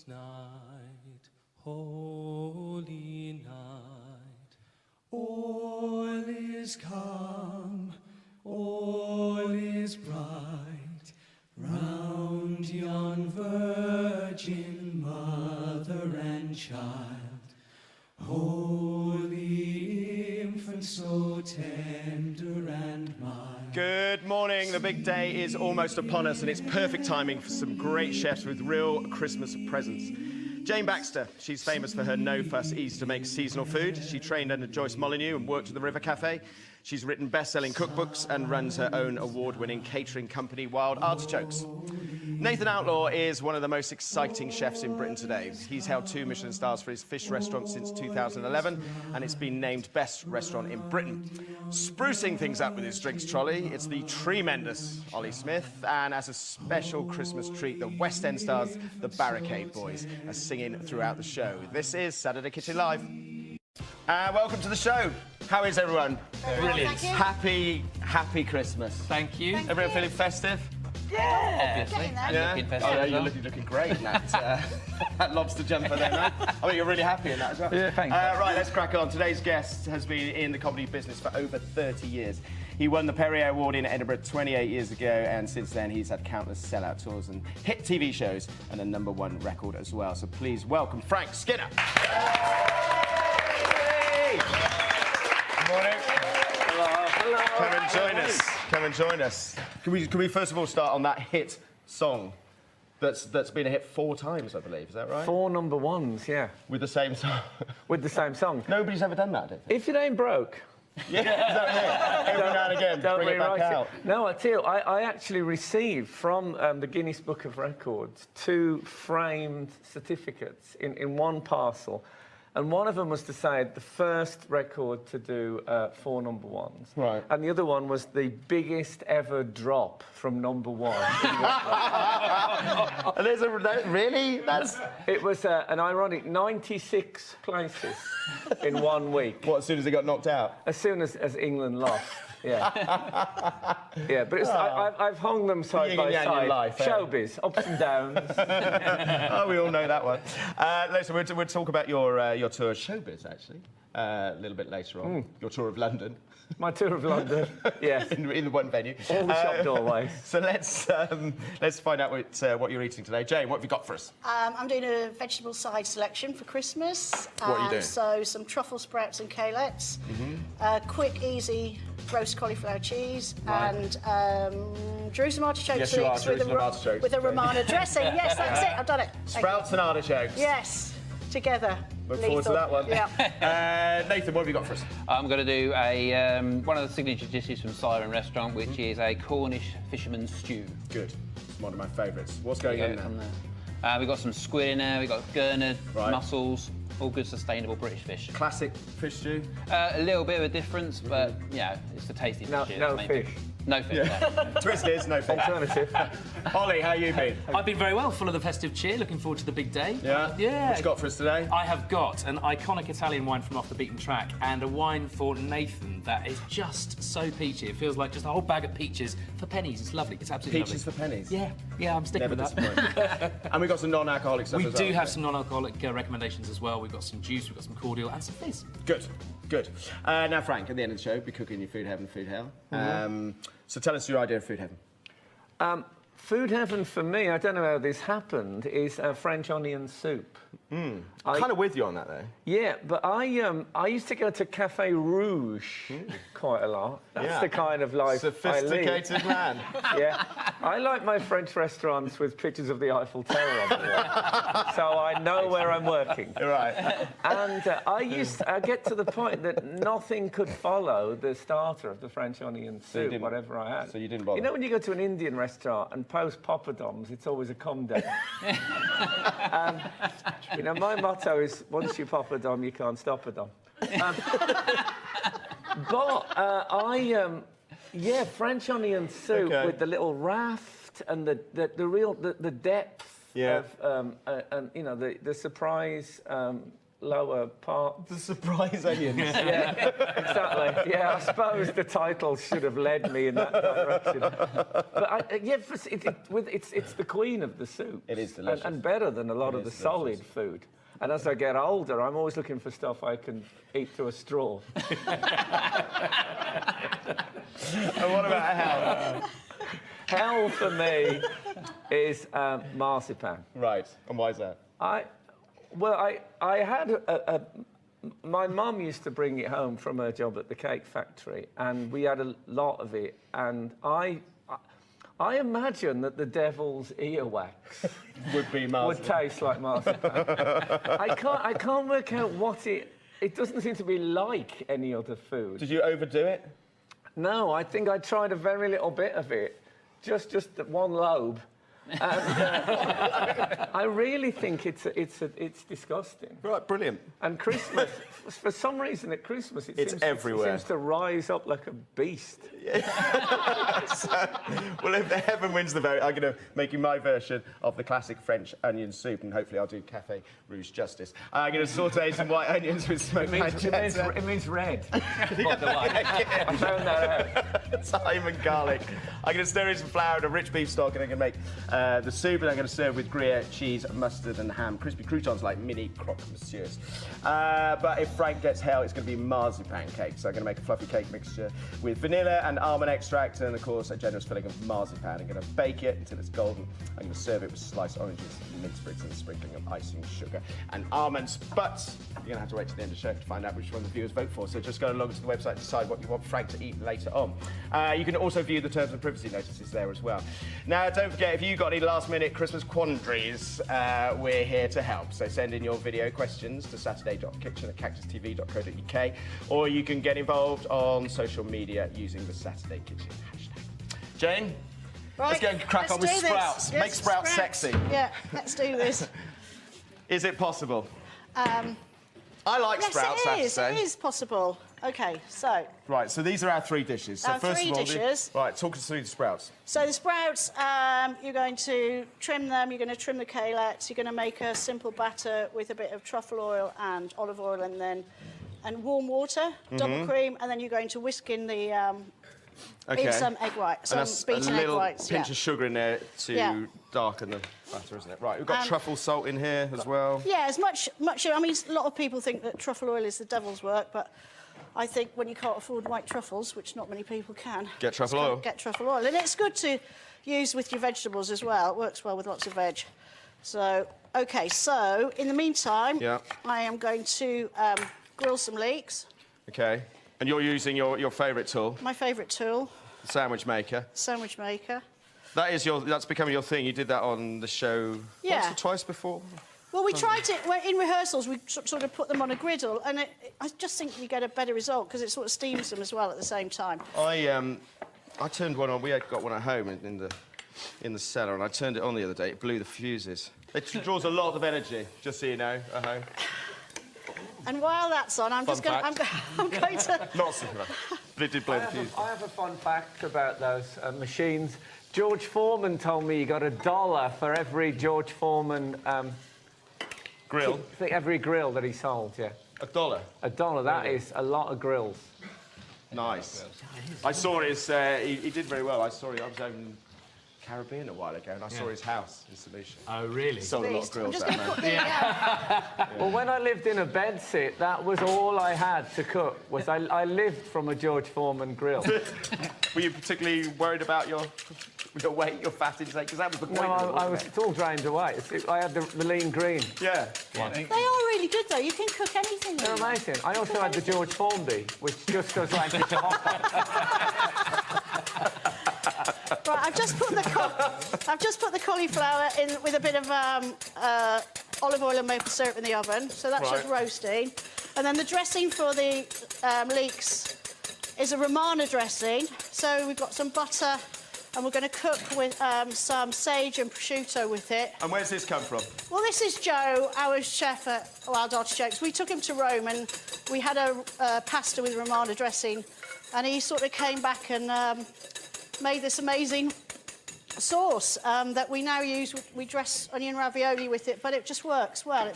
night, holy night. All is calm, all is bright, round yon virgin mother and child. Holy infant, so tender and mild. Good morning. The big day is almost upon us, and it's perfect timing for some great chefs with real Christmas presents. Jane Baxter, she's famous for her no-fuss ease to make seasonal food. She trained under Joyce Molyneux and worked at the River Cafe. She's written best-selling cookbooks and runs her own award-winning catering company, Wild Artichokes. Nathan Outlaw is one of the most exciting chefs in Britain today. He's held 2 Michelin stars for his fish restaurant since 2011, and it's been named best restaurant in Britain. Sprucing things up with his drinks trolley, it's the tremendous Olly Smith, and as a special Christmas treat, the West End stars, the Barricade Boys, are singing throughout the show. This is Saturday Kitchen Live. Welcome to the show. How is everyone? Brilliant. Happy Christmas. Thank you. Everyone feeling festive? Yeah, obviously. Yeah. Looking festive. Oh, no, you're looking great in that, that lobster jumper there, man. I bet you're really happy in that as well. Yeah, thanks. Right, let's crack on. Today's guest has been in the comedy business for over 30 years. He won the Pear Award in Edinburgh 28 years ago, and since then he's had countless sellout tours and hit TV shows and a #1 record as well. So please welcome Frank Skinner. Hey! Good morning. Hello. Come and join us. Come and join us. Can we first of all start on that hit song that's been a hit 4 times, I believe. Is that right? 4 #1s, yeah. With the same song. With the same song. Nobody's ever done that, I don't think. If it ain't broke. Yeah, is that it? Every now and again, Don't bring it back rewrite out. No, I tell you, I actually received from the Guinness Book of Records 2 framed certificates in one parcel. And one of them was to say the first record to do 4 #1s. Right. And the other one was the biggest ever drop from #1. And there's really? It was an ironic 96 places in 1 week. What, as soon as it got knocked out? As soon as England lost, yeah. Yeah, but it's, I've hung them side by Yin and yang in side. life, eh? Showbiz, ups and downs. Oh, we all know that one. Listen, we'll talk about your tour of Showbiz, actually, a little bit later on. Your tour of London. My tour of London, yes. in the one venue. All the shop doorways. So let's find out what you're eating today. Jane, what have you got for us? I'm doing a vegetable side selection for Christmas. What are you doing? So some truffle sprouts and kalettes, quick, easy roast cauliflower cheese, and Jerusalem artichokes Yes, you are, Jerusalem artichokes. with a Romano dressing. Yes, that's it. I've done it. Thank Sprouts and artichokes. you. Yes, together. Look forward to that one. Yeah. Nathan, what have you got for us? I'm going to do a one of the signature dishes from Siren Restaurant, which is a Cornish fisherman's stew. Good. It's one of my favourites. What's going on now? We've got some squid in there, we've got gurnard, Right. mussels, all good sustainable British fish. Classic fish stew. A little bit of a difference, but yeah, it's a tasty No, fish. no fish. No fish, yeah. Twist is no fish. Alternative. Ollie, how you been? I've been very well, full of the festive cheer, looking forward to the big day. Yeah? Yeah. What you got for us today? I have got an iconic Italian wine from off the beaten track and a wine for Nathan that is just so peachy. It feels like just a whole bag of peaches for pennies. It's lovely. It's absolutely Peaches lovely. for pennies? Yeah, I'm sticking Never with that. disappointed. And we've got some non-alcoholic stuff We as well. do have some non-alcoholic recommendations as well. We've got some juice, we've got some cordial and some fizz. Good, good. Now, Frank, at the end of the show, be cooking your food heaven, food hell. So tell us your idea of food heaven. Food heaven for me, I don't know how this happened, is French onion soup. I'm kind of with you on that, though. Yeah, but I used to go to Café Rouge quite a lot. That's the kind of life I lead. Sophisticated man. Yeah, I like my French restaurants with pictures of the Eiffel Tower on the wall, so I know where I'm working. Right. And I get to the point that nothing could follow the starter of the French onion soup, didn't- whatever I had. so you didn't bother? You know when you go to an Indian restaurant and post poppadoms, it's always a come down. You know, my motto is, once you pop a dom, you can't stop a dom. Yeah, French onion soup with the little raft and the real depth Yeah. of, and you know, the surprise lower part. The surprise onions. Yeah, exactly. Yeah, I suppose the title should have led me in that direction. But it's the queen of the soup. It is delicious. And better than a lot of the solid food. And as I get older, I'm always looking for stuff I can eat through a straw. And what about hell? Hell for me is marzipan. Right, and why is that? I had my mum used to bring it home from her job at the cake factory, and we had a lot of it. And I imagine that the devil's earwax Would be marzipan. would taste like marzipan. I can't work out what it doesn't seem to be like any other food. Did you overdo it? No, I think I tried a very little bit of it, just one lobe. And, I really think it's disgusting. Right, brilliant. And Christmas, for some reason at Christmas, It's everywhere. It seems to rise up like a beast. Well, if heaven wins the vote, I'm going to make you my version of the classic French onion soup, and hopefully I'll do Café Rouge justice. I'm going to saute some white onions with smoked pancetta. It means red. By the way. I found that out. Thyme and garlic. I'm going to stir in some flour and a rich beef stock, and I'm going to make the soup, and I'm going to serve with Gruyere, cheese, mustard, and ham. Crispy croutons like mini croque monsieurs. But if Frank gets hell, it's going to be marzipan cake. So I'm going to make a fluffy cake mixture with vanilla and almond extract, and of course a generous filling of marzipan. I'm going to bake it until it's golden. I'm going to serve it with sliced oranges, mint sprigs, and a sprinkling of icing sugar and almonds. But you're going to have to wait to the end of the show to find out which one the viewers vote for. So just go along to the website and decide what you want Frank to eat later on. You can also view the terms and privacy notices there as well. Now, don't forget, if you've got any last-minute Christmas quandaries, we're here to help. So send in your video questions to saturday.kitchen@cactustv.co.uk, or you can get involved on social media using the Saturday Kitchen hashtag. Jane? Right, let's go and crack on with do this. sprouts. Yes, Make sprouts sexy. Yeah, let's do this. Is it possible? I like sprouts, I have to say. It is possible. OK, so... Right, so these are our three dishes. So Our first three of all, dishes. right, talk us through the sprouts. So the sprouts, you're going to trim them, you're going to trim the calyx, you're going to make a simple batter with a bit of truffle oil and olive oil and warm water, double cream, and then you're going to whisk in the in some egg whites, some beaten egg whites. A pinch of sugar in there to darken the batter, isn't it? Right, we've got truffle salt in here as well. Yeah, as much. I mean, a lot of people think that truffle oil is the devil's work, but I think when you can't afford white truffles, which not many people can, get truffle oil. Get truffle oil, and it's good to use with your vegetables as well. It works well with lots of veg. So, OK, so in the meantime, I am going to grill some leeks. OK, and you're using your favourite tool. My favourite tool. The sandwich maker. Sandwich maker. That's becoming your thing. You did that on the show once or twice before. Well, we tried it in rehearsals. We sort of put them on a griddle, and I just think you get a better result because it sort of steams them as well at the same time. I turned one on. We had got one at home in the cellar, and I turned it on the other day. It blew the fuses. It draws a lot of energy, just so you know, at home. And while that's on, I'm going to... Not so much, but it did blow the fuses. I have a fun fact about those machines. George Foreman told me he got $1 for every George Foreman... grill? Every grill that he sold, yeah. $1? $1, that is a lot of grills. Nice. I saw his... he did very well. I was over in Caribbean a while ago, and I saw his house in St Lucia. Oh, really? He sold a lot of grills, that man. Well, when I lived in a bedsit, that was all I had to cook, was I lived from a George Foreman grill. Were you particularly worried about your weight, your fat intake? Because that was the point. No, it's all drained away. I had the lean green. Yeah. They are really good, though. You can cook anything. They're amazing. I also had the George Formby, which just goes like it's a hot pot. Right, I've just put the cauliflower in with a bit of olive oil and maple syrup in the oven, so that's just roasting. And then the dressing for the leeks is a Romana dressing. So we've got some butter, and we're going to cook with some sage and prosciutto with it. And where's this come from? Well, this is Joe, our chef at Wild Artichokes. We took him to Rome, and we had a pasta with Romana dressing, and he sort of came back and made this amazing sauce that we now use. We dress onion ravioli with it, but it just works well.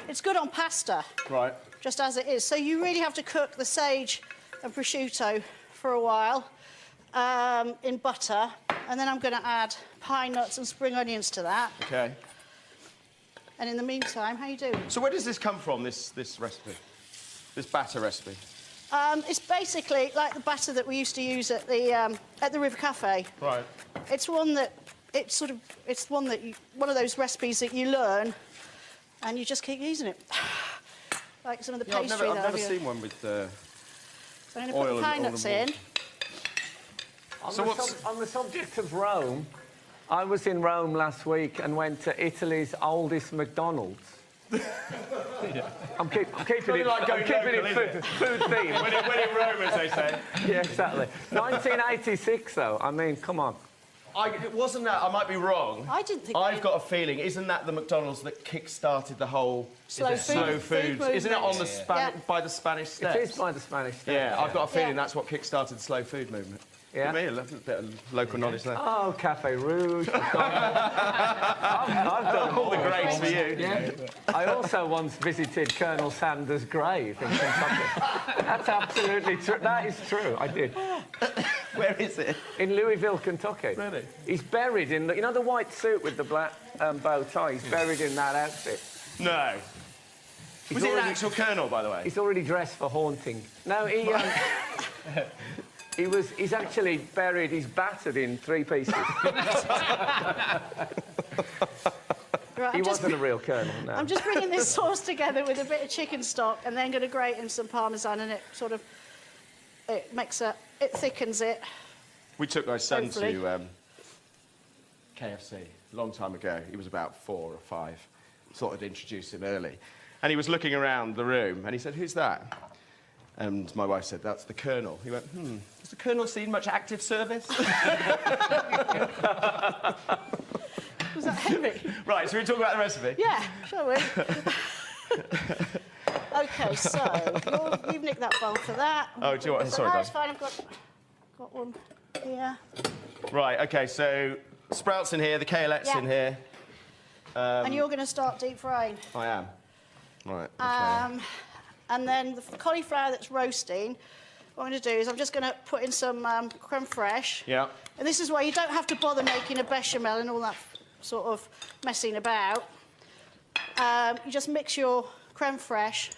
It's good on pasta. Right. Just as it is. So you really have to cook the sage and prosciutto for a while in butter, and then I'm going to add pine nuts and spring onions to that. Okay. And in the meantime, how you doing? So where does this come from, this recipe? This batter recipe? It's basically like the batter that we used to use at the River Cafe. Right. It's one that one of those recipes that you learn, and you just keep using it. Like some of the pastry. I've never seen one with So I'm going to oil put the and pine nuts in. On the subject of Rome, I was in Rome last week and went to Italy's oldest McDonald's. I'm keeping it food themed. When in Rome, as they say. Yeah, exactly. 1986, though. I mean, come on. It wasn't that. I might be wrong. I didn't think. I've got a feeling. Isn't that the McDonald's that kick-started the whole Slow food movement? Isn't it on the Yeah. by the Spanish steps? It is by the Spanish steps. Yeah, I've got a feeling Yeah. that's what kick-started the slow food movement. Yeah. Me, a little bit of local knowledge there. Oh, Cafe Rouge. I've done All the grades for you. Yeah. I also once visited Colonel Sanders' grave in Kentucky. That's absolutely true. That is true. I did. Where is it? In Louisville, Kentucky. Really? He's buried in the, you know, the white suit with the black bow tie. He's buried in that outfit. No. Was he an actual colonel, by the way? He's already dressed for haunting. No, he. He's actually buried. He's battered in 3 pieces. Right, He wasn't a real colonel. No. I'm just bringing this sauce together with a bit of chicken stock, and then going to grate in some parmesan, and it sort of it thickens it. We took my son Hopefully. to KFC a long time ago. He was about 4 or 5. Thought I'd introduce him early. And he was looking around the room, and he said, "Who's that?" And my wife said, "That's the Colonel." He went, "Has the Colonel seen much active service?" Was that Henry? Right, so we talk about the recipe? Yeah, shall we? OK, so you've nicked that bowl for that. Oh, do you want... Sorry, no, guys. it's fine. I've got one here. Right, OK, so sprouts in here, the kale-ettes Yeah. in here. And you're going to start deep frying. I am. Right, OK. And then the cauliflower that's roasting, what I'm going to do is I'm just going to put in some creme fraiche. Yeah. And this is why you don't have to bother making a bechamel and all that sort of messing about. You just mix your creme fraiche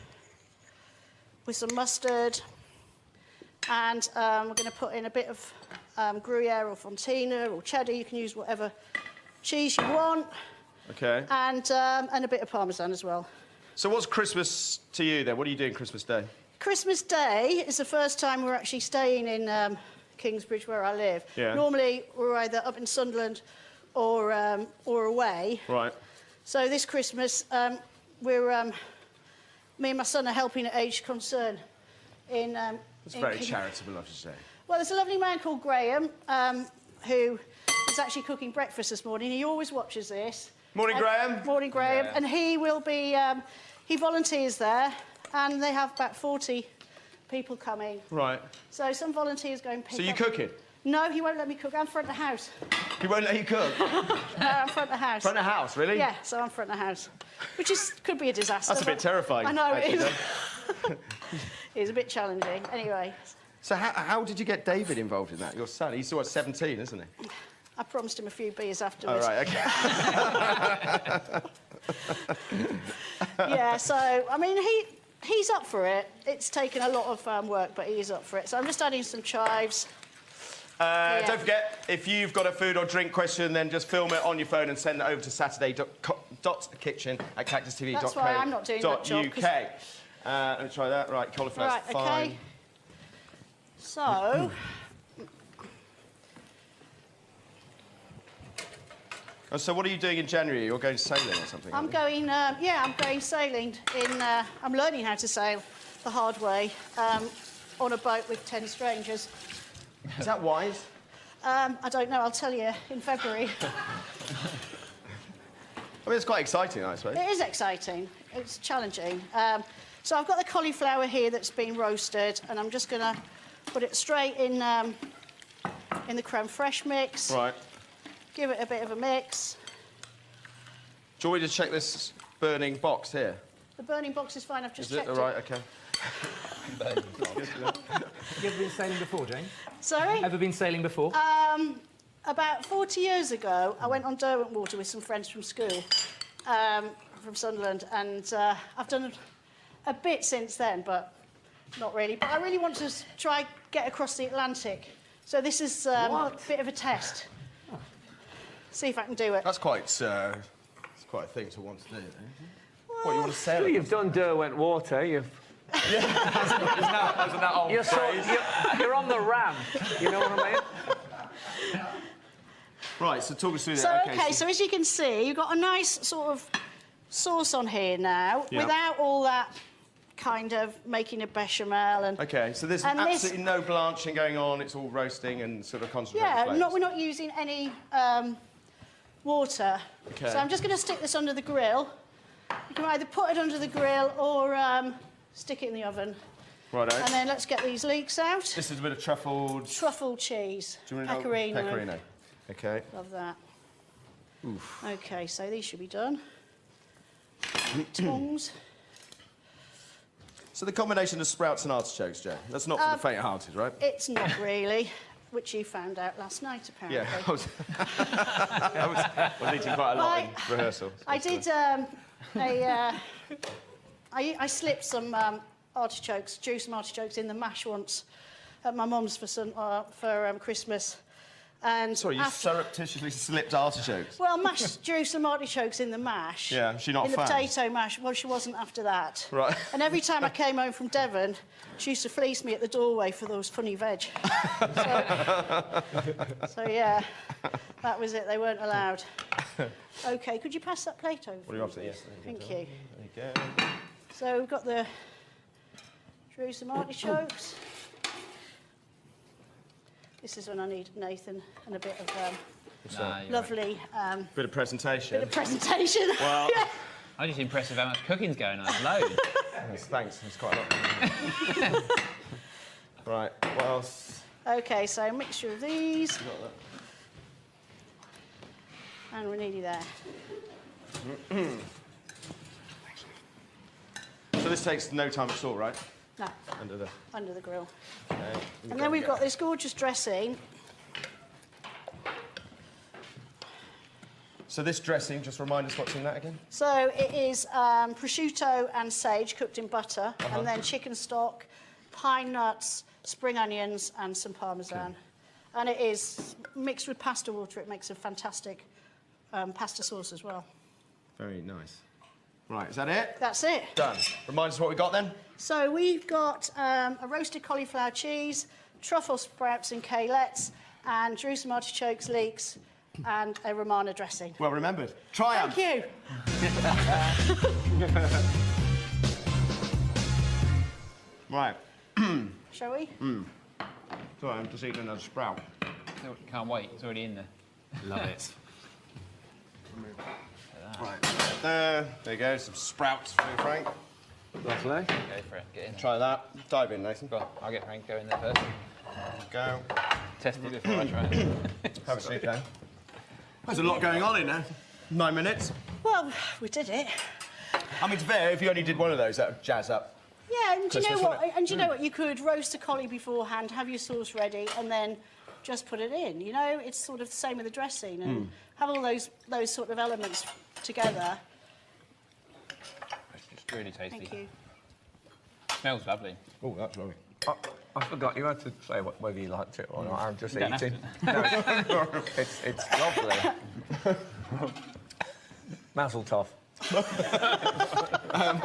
with some mustard, and we're going to put in a bit of Gruyere or Fontina or cheddar. You can use whatever cheese you want. OK. And a bit of Parmesan as well. So what's Christmas to you, then? What are you doing Christmas Day? Christmas Day is the first time we're actually staying in Kingsbridge, where I live. Yeah. Normally, we're either up in Sunderland or away. Right. So this Christmas, me and my son are helping at Age Concern in... It's very charitable, I have to say. Well, there's a lovely man called Graham who is actually cooking breakfast this morning. He always watches this. Morning, Graham. Morning, Graham. Yeah. And he will be... he volunteers there, and they have about 40 people coming. Right. So some volunteers go and pick So you up... cooking? No, he won't let me cook. I'm front of the house. He won't let you cook? No, I'm front of the house. Front of house, really? Yeah, so I'm front of the house. Which could be a disaster. That's a bit but- terrifying. I know, actually, it is. then. It's a bit challenging. Anyway, So how did you get David involved in that? Your son? He's sort of 17, isn't he? I promised him a few beers Oh, afterwards. right, OK. Yeah, so, I mean, he's up for it. It's taken a lot of work, but he is up for it. So I'm just adding some chives. Yeah. Don't forget, if you've got a food or drink question, then just film it on your phone and send it over to saturday.kitchen@cactustv.co.uk. That's why I'm not doing that job, 'cause- Let me try that. Right, cauliflower's Right, fine. OK. So... Oh, so what are you doing in January? You're going sailing or something? I'm aren't you? going, I'm going sailing I'm learning how to sail the hard way on a boat with 10 strangers. Is that wise? I don't know, I'll tell you in February. I mean, it's quite exciting, I suppose. It is exciting, it's challenging. So I've got the cauliflower here that's been roasted, and I'm just going to put it straight in the creme fraiche mix. Right. give it a bit of a mix. Do you want me to check this burning box here? The burning box is fine, I've just Is it? checked All right, OK. You ever been sailing before, Jane? Sorry? Ever been sailing before? About 40 years ago, I went on Derwent Water with some friends from school, from Sunderland, and I've done a bit since then, but not really. But I really want to try get across the Atlantic. So this is a bit of a test. Oh. See if I can do it. That's quite, it's quite a thing to want to do. What, you want to sail? Sure, you've done Derwent Water. You've. Isn't that old You're on the ramp. You know what I mean? Right, so talk us through So, that. OK, so as you can see, you've got a nice sort of sauce on here now, without all that kind of making a bechamel and... OK, so there's absolutely no blanching going on, it's all roasting and sort of concentrated flavours. We're not using any water. OK. So I'm just going to stick this under the grill. You can either put it under the grill or stick it in the oven. Righto. And then let's get these leeks out. This is a bit of truffled... Truffle cheese. Do you want to Pecorino. Pecorino. OK. Love that. Oof. OK, so these should be done. Tongs. So the combination of sprouts and artichokes, Joe, that's not for the faint-hearted, right? It's not really, which you found out last night, apparently. Yeah, I was eating quite a lot in rehearsal. I did I slipped some artichokes, juice some artichokes in the mash once at my mum's for Christmas. And sorry, you surreptitiously slipped artichokes? Well, drew some artichokes in the mash. Yeah, she not a fan? In the fan? potato mash. Well, she wasn't after that. Right. And every time I came home from Devon, she used to fleece me at the doorway for those funny veg. so, yeah, that was it. They weren't allowed. OK, could you pass that plate over? What are you after? Yes. Thank you. There you go. So we've got the drew some artichokes. This is when I need Nathan and a bit of lovely... bit of presentation. Bit of presentation. Well... I'm just impressed with how much cooking's going on. It's loads. Yes, thanks. It's quite a lot. Right, what else? OK, so a mixture of these. And we're nearly there. So this takes no time at all, right? No. Under the grill. Okay. And then we've got this gorgeous dressing. So this dressing, just remind us what's in that again? So it is prosciutto and sage cooked in butter, and then chicken stock, pine nuts, spring onions, and some parmesan. Okay. And it is mixed with pasta water. It makes a fantastic pasta sauce as well. Very nice. Right, is that it? That's it. Done. Remind us what we got then? So we've got a roasted cauliflower cheese, truffle sprouts and kalettes, and Jerusalem artichokes, leeks, and a Romana dressing. Well remembered. Triumph. Thank you. Right. Shall we? Sorry, I'm just eating another sprout. Can't wait. It's already in there. Love it. Right. There you go. Some sprouts for you, Frank. Lovely. Go for it. Get in. Try that. Dive in, Nathan. Go on. I'll get Frank. Go in there first. Go. Test it before I try it. Have a seat down. There's a lot going on in there. 9 minutes. Well, we did it. I mean, to be fair, if you only did one of those, that would jazz up. Yeah, and do you know Christmas, what? wouldn't it? And do you know what? You could roast a collie beforehand, have your sauce ready, and then just put it in. You know, it's sort of the same with the dressing, and have all those sort of elements together. It's really tasty. Thank you. Smells lovely. Oh, that's lovely. I forgot you had to say whether you liked it or not. I'm just You don't eating. have No, it's lovely. Mazel tov. What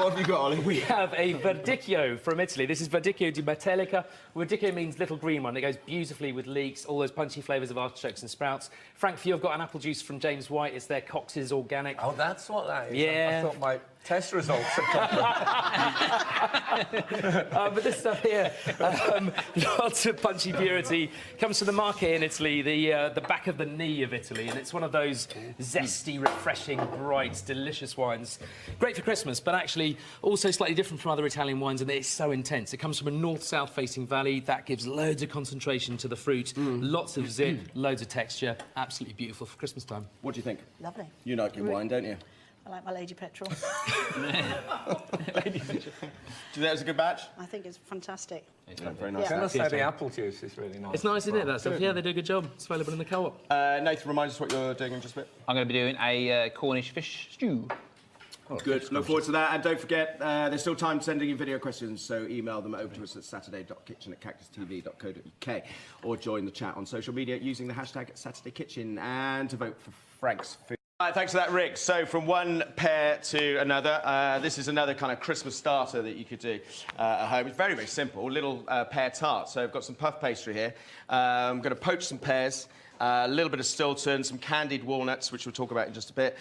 have you got, Ollie? We have a verdicchio from Italy. This is verdicchio di metallica. Verdicchio means little green one. It goes beautifully with leeks, all those punchy flavours of artichokes and sprouts. Frank, for you, I've got an apple juice from James White. It's their Cox's Organic. Oh, that's what that is. Yeah. I thought my Test results are coming. But this stuff here, lots of punchy purity, comes from the Marche in Italy, the back of the knee of Italy, and it's one of those zesty, refreshing, bright, delicious wines. Great for Christmas, but actually also slightly different from other Italian wines, and it's so intense. It comes from a north-south facing valley that gives loads of concentration to the fruit, lots of zip, loads of texture, absolutely beautiful for Christmas time. What do you think? Lovely. You like your wine, don't you? I like my Lady Petrol. Do you think it was a good batch? I think it's fantastic. It's very nice. Can I say the apple juice is really nice? It's nice, isn't it, that stuff? Yeah, they do a good job. It's available in the co-op. Nathan, remind us what you're doing in just a bit. I'm going to be doing a Cornish fish stew. Good. Look forward to that. And don't forget, there's still time sending in video questions, so email them over to us at saturday.kitchen@cactustv.co.uk or join the chat on social media using the hashtag SaturdayKitchen and to vote for Frank's food. Thanks for that, Rick. So from one pear to another, this is another kind of Christmas starter that you could do at home. It's very, very simple. Little pear tart. So I've got some puff pastry here. I'm going to poach some pears, a little bit of Stilton, some candied walnuts, which we'll talk about in just a bit.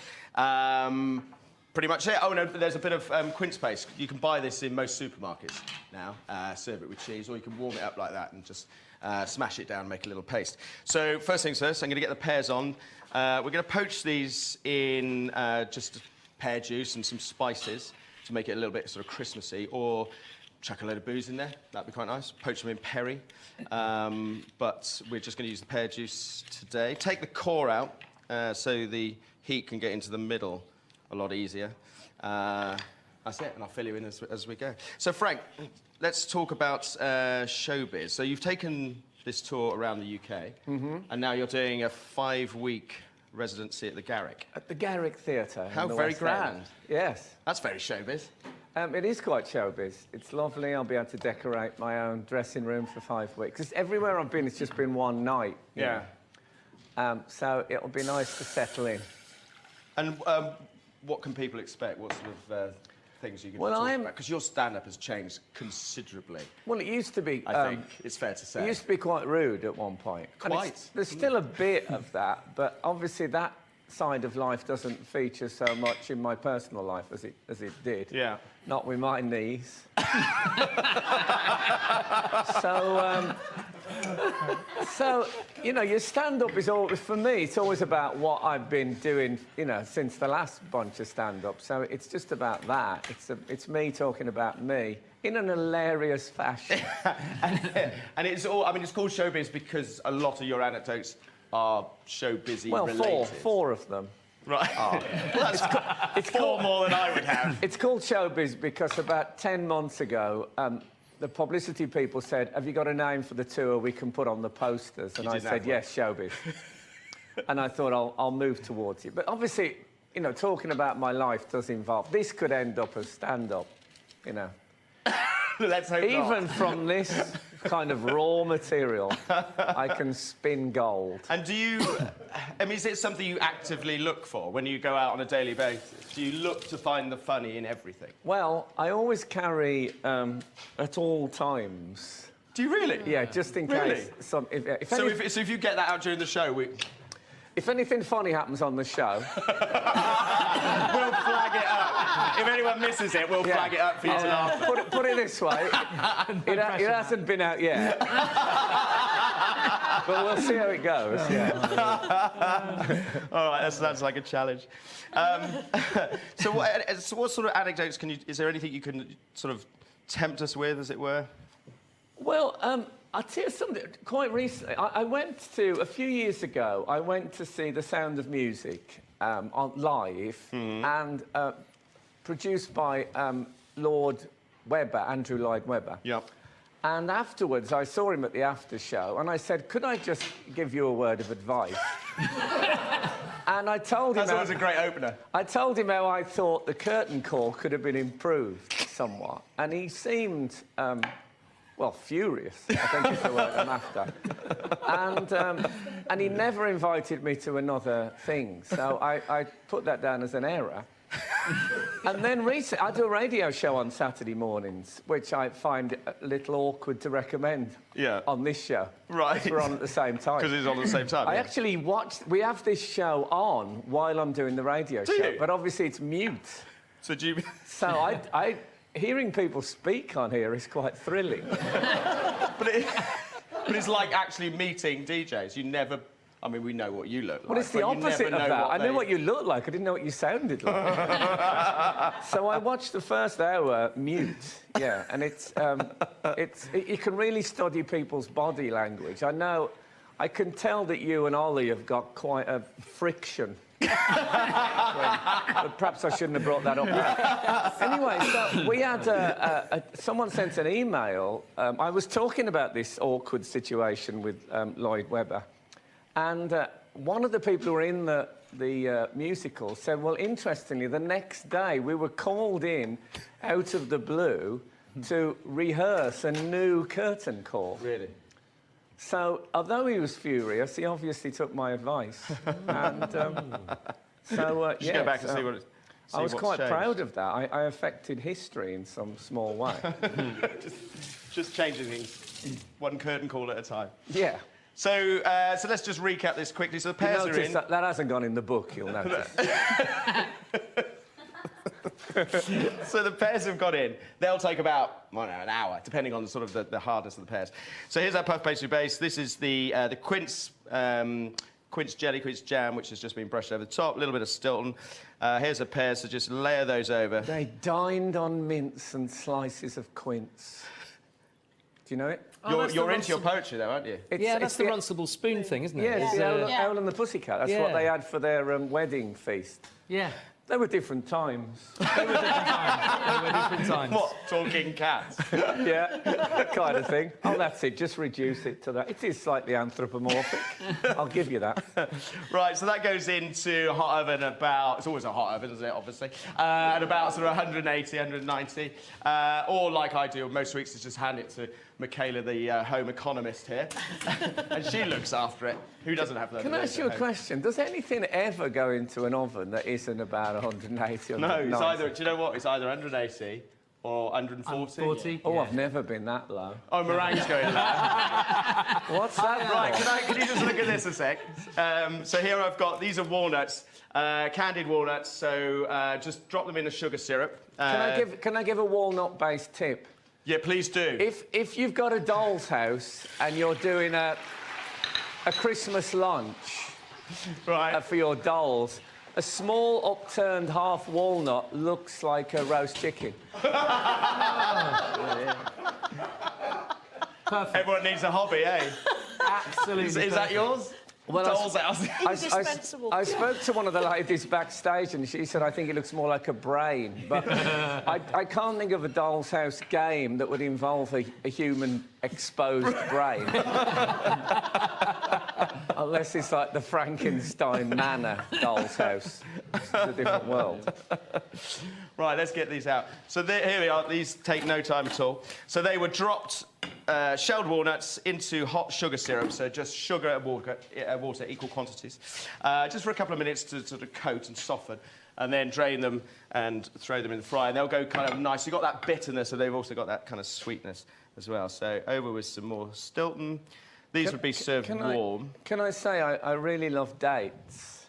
Pretty much it. Oh, no, there's a bit of quince paste. You can buy this in most supermarkets now. Serve it with cheese, or you can warm it up like that and just smash it down and make a little paste. So first things first, I'm going to get the pears on. We're going to poach these in just pear juice and some spices to make it a little bit sort of Christmassy, or chuck a load of booze in there. That'd be quite nice. Poach them in perry. But we're just going to use the pear juice today. Take the core out so the heat can get into the middle a lot easier. That's it, and I'll fill you in as we go. So, Frank, let's talk about showbiz. So you've taken this tour around the UK, and now you're doing a 5-week residency at the Garrick. At the Garrick Theatre. How very grand. Yes. That's very showbiz. It is quite showbiz. It's lovely. I'll be able to decorate my own dressing room for 5 weeks. 'Cause everywhere I've been, it's just been one night. Yeah. So it'll be nice to settle in. And what can people expect? What sort of things you can talk about? Because your stand-up has changed considerably. Well, it used to be... I think it's fair to say. It used to be quite rude at one point. Quite. There's still a bit of that, but obviously that side of life doesn't feature so much in my personal life as it did. Yeah. Not with my knees. So, you know, your stand-up is always, for me, it's always about what I've been doing, you know, since the last bunch of stand-up. So it's just about that. It's me talking about me in an hilarious fashion. and it's all, I mean, it's called showbiz because a lot of your anecdotes are showbizy related. Well, four of them. Right. Oh. Well, it's four more than I would have. It's called showbiz because about 10 months ago, the publicity people said, have you got a name for the tour we can put on the posters? And I said, yes, showbiz. And I thought, I'll move towards it. But obviously, you know, talking about my life does involve... This could end up as stand-up, you know. Let's hope Even not. from this kind of raw material, I can spin gold. And do you... I mean, is it something you actively look for when you go out on a daily basis? Do you look to find the funny in everything? Well, I always carry, at all times... Do you really? Yeah, just in case... So if you get that out during the show, if anything funny happens on the show... we'll flag it up. If anyone misses it, we'll flag it up for you to laugh at. Put it this way, it hasn't been out yet. But we'll see how it goes, yeah. All right, that sounds like a challenge. So what sort of anecdotes is there anything you can sort of tempt us with, as it were? Well, I'll tell you something. Quite recently, a few years ago, I went to see The Sound of Music on live, and produced by Lord Webber, Andrew Lloyd Webber. Yep. And afterwards, I saw him at the after show, and I said, could I just give you a word of advice? And I told him... That's always a great opener. I told him how I thought the curtain call could have been improved somewhat, and he seemed... well, furious, I think is the word I'm after. And he never invited me to another thing, so I put that down as an error. And then recently, I do a radio show on Saturday mornings, which I find a little awkward to recommend on this show. Right. We're on at the same time. Because it's on at the same time. I actually watched... We have this show on while I'm doing the radio show, you? but obviously it's mute. So do you... So hearing people speak on here is quite thrilling. but it's like actually meeting DJs. You never... I mean, we know what you look like. Well, it's the opposite of that. I knew what you looked like. I didn't know what you sounded like. So I watched the first hour mute, yeah, and you can really study people's body language. I can tell that you and Olly have got quite a friction. But perhaps I shouldn't have brought that up. Anyway, so we had someone sent an email. I was talking about this awkward situation with Lloyd Webber. And one of the people who were in the musical said, well, interestingly, the next day we were called in out of the blue to rehearse a new curtain call. Really? So, although he was furious, he obviously took my advice. And yeah, go back and see what I was quite proud of that. I affected history in some small way. just changing things, one curtain call at a time. Yeah. So let's just recap this quickly. So the pairs are in. That hasn't gone in the book, you'll notice. So the pairs have got in. They'll take about, well, an hour, depending on the sort of the hardness of the pairs. So here's our puff pastry base. This is the quince jelly, quince jam, which has just been brushed over the top. A little bit of Stilton. Here's a pear, so just layer those over. They dined on mince and slices of quince. Do you know it? You're into your poetry, though, aren't you? That's the Runcible spoon thing, isn't it? Yeah, it's the Owl and the Pussycat. That's what they had for their wedding feast. Yeah. They were different times. They were different times. What? Talking cats? Yeah, that kind of thing. Oh, that's it. Just reduce it to that. It is slightly anthropomorphic. I'll give you that. Right, so that goes into a hot oven about... It's always a hot oven, isn't it, obviously? At about sort of 180, 190. Or, like I do most weeks, is just hand it to Michaela, the home economist here. And she looks after it. Who doesn't have that? Can I ask you a question? Does anything ever go into an oven that isn't about 180 or 190? No, it's either... Do you know what? It's either 180 or 140. 40? Oh, I've never been that low. Oh, meringue's going there. What's that? Right, can you just look at this a sec? So here I've got... These are walnuts, candied walnuts, so just drop them in the sugar syrup. Can I give a walnut-based tip? Yeah, please do. If you've got a doll's house and you're doing a Christmas lunch for your dolls, a small upturned half walnut looks like a roast chicken. Perfect. Everyone needs a hobby, eh? Absolutely. Is that yours? Well, Doll's house. Indispensable. I spoke to one of the ladies backstage and she said, I think it looks more like a brain. But I can't think of a doll's house game that would involve a human exposed brain. Unless it's like the Frankenstein Manor doll's house. It's a different world. Right, let's get these out. So here we are. These take no time at all. So they were dropped, shelled walnuts into hot sugar syrup. So just sugar and water, equal quantities. Just for a couple of minutes to sort of coat and soften. And then drain them and throw them in the fryer. And they'll go kind of nice. You've got that bitterness, so they've also got that kind of sweetness as well. So over with some more Stilton. These would be served warm. Can I say I really love dates?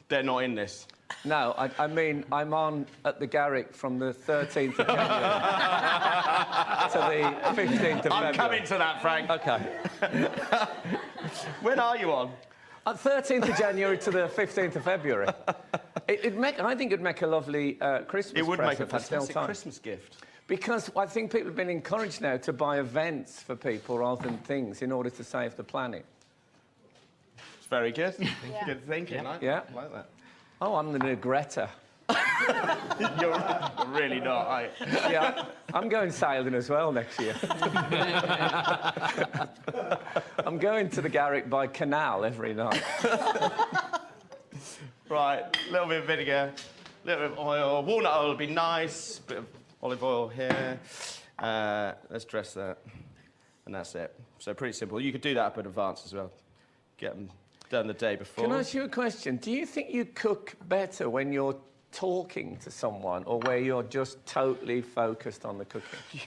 They're not in this. No, I mean, I'm on at the Garrick from the 13th of January to the 15th of February. I'm coming to that, Frank. OK. When are you on? 13th of January to the 15th of February. I think it'd make a lovely Christmas present. It would make a for still fantastic time. Christmas gift. Because I think people have been encouraged now to buy events for people rather than things in order to save the planet. It's very good. Good thinking. Yeah. I like that. Oh, I'm the Negretta. You're really not, are you? Yeah, I'm going sailing as well next year. I'm going to the Garrick by canal every night. Right, a little bit of vinegar, a little bit of oil. Walnut oil would be nice. Bit of olive oil here. Let's dress that. And that's it. So pretty simple. You could do that up in advance as well. Get them done the day before. Can I ask you a question? Do you think you cook better when you're talking to someone or where you're just totally focused on the cooking?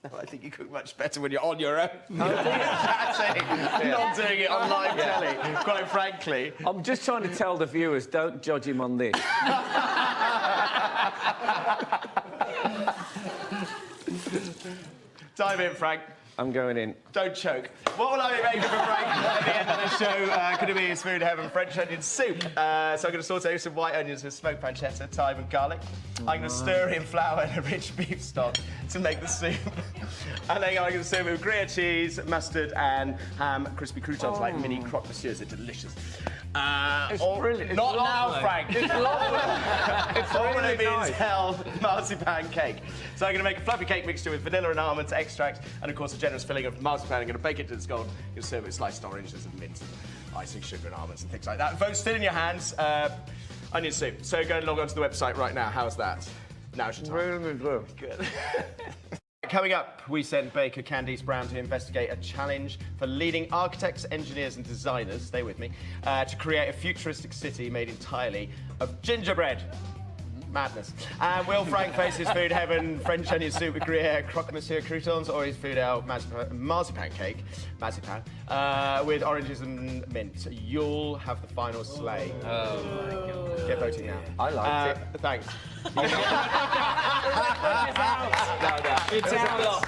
No, I think you cook much better when you're on your own. Oh, dear. Not doing it on live telly, quite frankly. I'm just trying to tell the viewers, don't judge him on this. Dive in, Frank. I'm going in. Don't choke. What will I be making for Frank at the end of the show? Could it be his food heaven, French onion soup? So I'm going to saute some white onions with smoked pancetta, thyme and garlic. I'm going to stir in flour and a rich beef stock to make the soup. And then I'm going to serve it with Gruyere cheese, mustard and ham, crispy croutons like mini croque monsieurs. They're delicious. It's brilliant. It's Not lovely. now, Frank. It's lovely. It's really nice. Hell marzipan cake. So I'm going to make a fluffy cake mixture with vanilla and almonds extract, and of course a generous filling of marzipan. I'm going to bake it to it's golden. I'm going to serve it with sliced oranges and mint, and icing sugar and almonds and things like that. Vote still in your hands. Onion soup. So go and log on to the website right now. How's that? Now's your time. Really good. Good. Coming up, we sent Baker Candice Brown to investigate a challenge for leading architects, engineers and designers, stay with me, to create a futuristic city made entirely of gingerbread. Madness. And will Frank face his food heaven, French onion soup with Gruyere, croque monsieur croutons, or his food out marzipan cake, with oranges and mint? You'll have the final slay. Oh my God. Get voting now. I liked it. Thanks. It's Outlaw.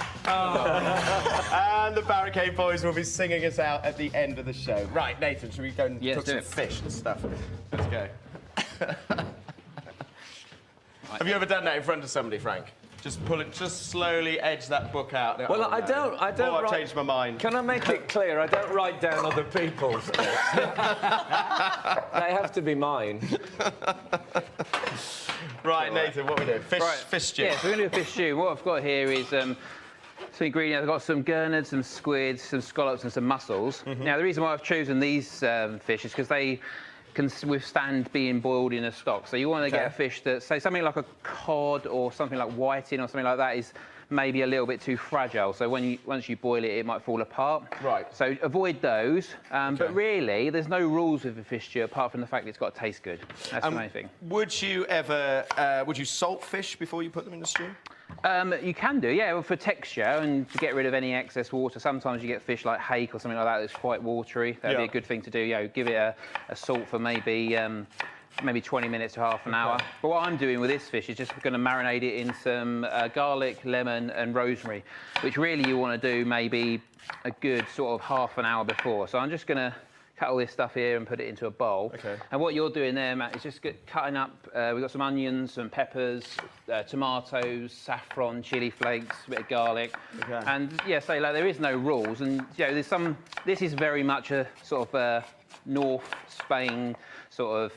And the Barricade Boys will be singing us out at the end of the show. Right, Nathan, should we go and Yes, cook do some it. fish and stuff? Let's go. Have you ever done that in front of somebody, Frank? Just pull it, just slowly edge that book out. Well, I don't Oh, I've write- changed my mind. Can I make it clear? I don't write down other people's. They have to be mine. Right, Nathan, what we do? Fish stew. Yeah, so we're going to do a fish stew. What I've got here is some ingredients. I've got some gurnards, some squid, some scallops and some mussels. Now, the reason why I've chosen these fish is because they can withstand being boiled in a stock. So you want to get a fish that, say, something like a cod or something like whiting or something like that is maybe a little bit too fragile. So once you boil it, it might fall apart. Right. So avoid those. But really, there's no rules with a fish stew apart from the fact it's got to taste good. That's the main thing. Would you ever, would you salt fish before you put them in the stew? You can do, yeah, well, for texture and to get rid of any excess water. Sometimes you get fish like hake or something like that that's quite watery. That'd be a good thing to do. You know, give it a salt for maybe 20 minutes to half an hour. But what I'm doing with this fish is just going to marinate it in some garlic, lemon and rosemary, which really you want to do maybe a good sort of half an hour before. So I'm just going to cut all this stuff here and put it into a bowl. Okay. And what you're doing there, Matt, is just cutting up, we've got some onions, some peppers, tomatoes, saffron, chili flakes, a bit of garlic. Okay. And yeah, so like there is no rules. And you know, this is very much a sort of North Spain sort of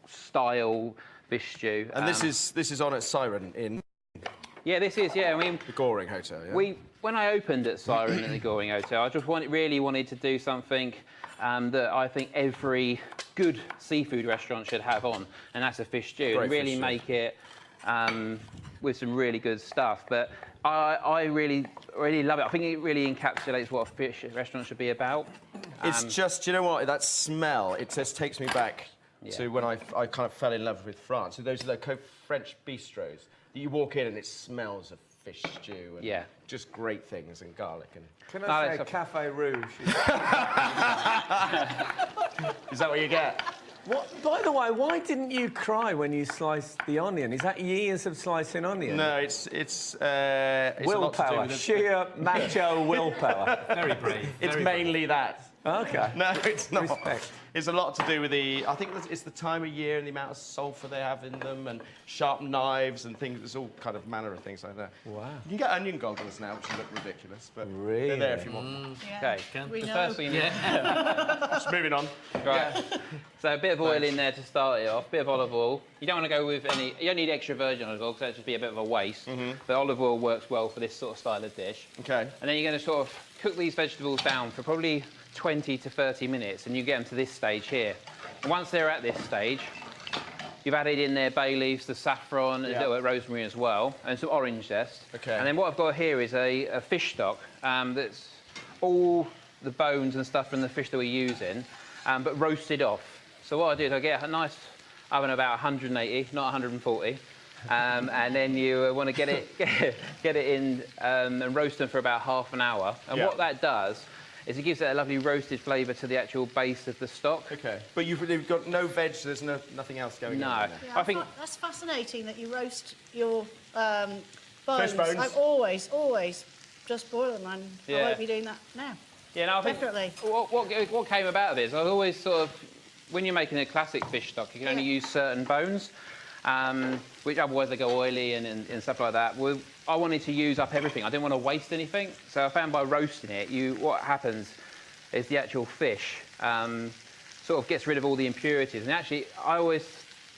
style fish stew. And this is on at Siren in Yeah, this is, yeah, I mean... the Goring Hotel, yeah? When I opened at Siren at the Goring Hotel, I just really wanted to do something that I think every good seafood restaurant should have on, and that's a fish stew. Great and really fish stew. make it with some really good stuff. But I really love it. I think it really encapsulates what a fish restaurant should be about. It's just, you know what, that smell, it just takes me back to when I kind of fell in love with France. So those are the French bistros that you walk in and it smells of fish stew and just great things and garlic. And Can I say Café Rouge? is that what you get? What? By the way, why didn't you cry when you sliced the onion? Is that years of slicing onion? No, it's a lot to do willpower, with it. sheer macho willpower. Very brave. It's mainly that. Okay. No, it's not. Respect. It's a lot to do with I think it's the time of year and the amount of sulphur they have in them and sharp knives and things. There's all kind of manner of things like that. Wow. You can get onion goggles now, which look ridiculous, but Really? they're there if you want. Okay, We the know. first thing... Just moving on. Right. So a bit of oil in there to start it off, a bit of olive oil. You don't want to go with any... You don't need extra virgin olive oil because that'd just be a bit of a waste. But olive oil works well for this sort of style of dish. Okay. And then you're going to sort of cook these vegetables down for probably 20 to 30 minutes, and you get them to this stage here. And once they're at this stage, you've added in there bay leaves, the saffron, and a little bit of rosemary as well, and some orange zest. Okay. And then what I've got here is a fish stock that's all the bones and stuff from the fish that we're using, but roasted off. So what I do is I get a nice oven about 180, not 140. And then you want to get it in and roast them for about half an hour. And what that does is it gives it a lovely roasted flavour to the actual base of the stock. Okay. But you've got no veg, so there's nothing else going on in there. Yeah, I think that's fascinating that you roast your bones. Fish bones. I've always just boil them, and I Yeah. won't be doing that now. Yeah, no, I think Definitely. what came about of this, I've always sort of, when you're making a classic fish stock, you can only use certain bones, which otherwise they go oily and stuff like that. Well, I wanted to use up everything. I didn't want to waste anything, so I found by roasting it, what happens is the actual fish sort of gets rid of all the impurities. And actually, I always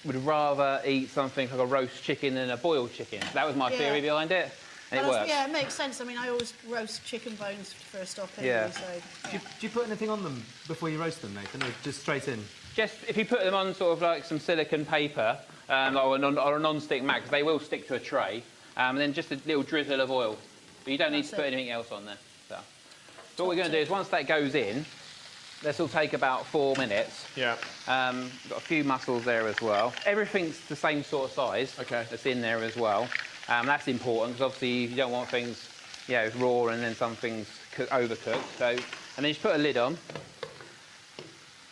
would rather eat something like a roast chicken than a boiled chicken. That was my theory behind it. And it works. Yeah, it makes sense. I mean, I always roast chicken bones for a stock anyway, Yeah. so... Do you put anything on them before you roast them, Nathan, or just straight in? Just if you put them on sort of like some silicone paper or a non-stick mat, because they will stick to a tray, and then just a little drizzle of oil. But you don't need to put anything else on there. So what we're going to do is once that goes in, this will take about 4 minutes. Yeah. We've got a few mussels there as well. Everything's the same sort of size that's in there as well. That's important because obviously you don't want things, raw and then some things overcooked. So, and then just put a lid on.